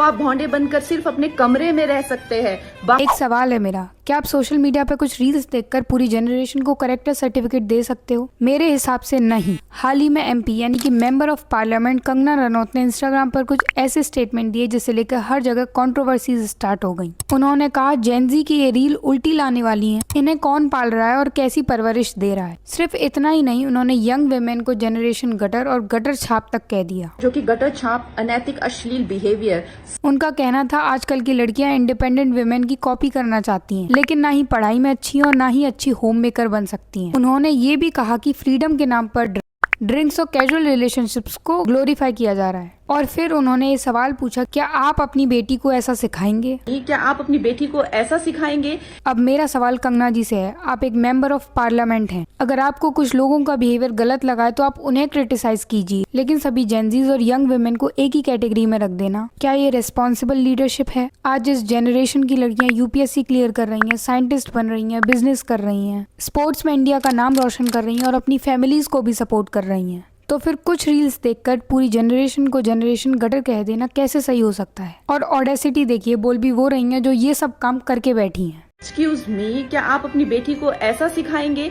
आप भौंडे बनकर सिर्फ अपने कमरे में रह सकते हैं। एक सवाल है मेरा, क्या आप सोशल मीडिया पे कुछ रील्स देखकर पूरी जनरेशन को करेक्टर सर्टिफिकेट दे सकते हो? मेरे हिसाब से नहीं। हाल ही में एमपी यानी कि member of parliament Kangana Ranaut ने इंस्टाग्राम पर कुछ ऐसे स्टेटमेंट दिए जिसे लेकर हर जगह कंट्रोवर्सीज स्टार्ट हो गई। उन्होंने कहा जेनजी की ये रील उल्टी लाने वाली है, इन्हें कौन पाल रहा है और कैसी परवरिश दे रहा है। सिर्फ इतना ही नहीं, उन्होंने यंग वुमेन को जनरेशन गटर और गटर छाप तक कह दिया, जो कि गटर छाप अनैतिक अश्लील बिहेवियर। उनका कहना था आजकल की लड़कियां इंडिपेंडेंट वुमेन की कॉपी करना चाहती हैं, लेकिन ना ही पढ़ाई में अच्छी और ना ही अच्छी होम मेकर बन सकती हैं। उन्होंने ये भी कहा कि फ्रीडम के नाम पर ड्रिंक्स और कैजुअल रिलेशनशिप्स को ग्लोरीफाई किया जा रहा है। और फिर उन्होंने ये सवाल पूछा, क्या आप अपनी बेटी को ऐसा सिखाएंगे? क्या आप अपनी बेटी को ऐसा सिखाएंगे? अब मेरा सवाल कंगना जी से है, आप एक मेंबर ऑफ पार्लियामेंट हैं। अगर आपको कुछ लोगों का बिहेवियर गलत लगा है तो आप उन्हें क्रिटिसाइज कीजिए, लेकिन सभी जेनजीज और यंग वुमेन को एक ही कैटेगरी में रख देना, क्या ये रेस्पॉन्सिबल लीडरशिप है? आज इस जनरेशन की लड़कियां यूपीएससी क्लियर कर रही हैं, साइंटिस्ट बन रही हैं, बिजनेस कर रही हैं, स्पोर्ट्स में इंडिया का नाम रोशन कर रही हैं और अपनी फैमिलीज को भी सपोर्ट कर रही हैं। तो फिर कुछ रील्स देखकर पूरी जनरेशन को जनरेशन गटर कह देना कैसे सही हो सकता है? और ऑडेसिटी देखिए, बोल भी वो रही हैं जो ये सब काम करके बैठी हैं। एक्सक्यूज मी, क्या आप अपनी बेटी को ऐसा सिखाएंगे?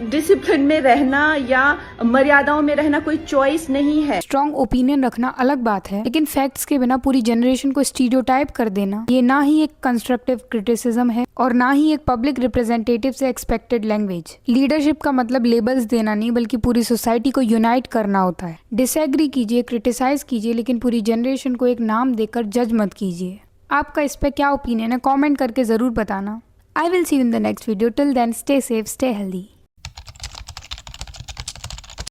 डिसिप्लिन में रहना या मर्यादाओं में रहना कोई चॉइस नहीं है। स्ट्रॉन्ग ओपिनियन रखना अलग बात है, लेकिन फैक्ट्स के बिना पूरी जनरेशन को स्टीरियोटाइप कर देना ये ना ही एक कंस्ट्रक्टिव क्रिटिसिज्म है और ना ही एक पब्लिक रिप्रेजेंटेटिव से एक्सपेक्टेड लैंग्वेज। लीडरशिप का मतलब लेबल्स देना नहीं, बल्कि पूरी सोसाइटी को यूनाइट करना होता है। डिसएग्री कीजिए, क्रिटिसाइज कीजिए, लेकिन पूरी जनरेशन को एक नाम देकर जज मत कीजिए। आपका इस पे क्या ओपिनियन है? कॉमेंट करके जरूर बताना। I will see you in the next video. Till then, stay safe, stay healthy.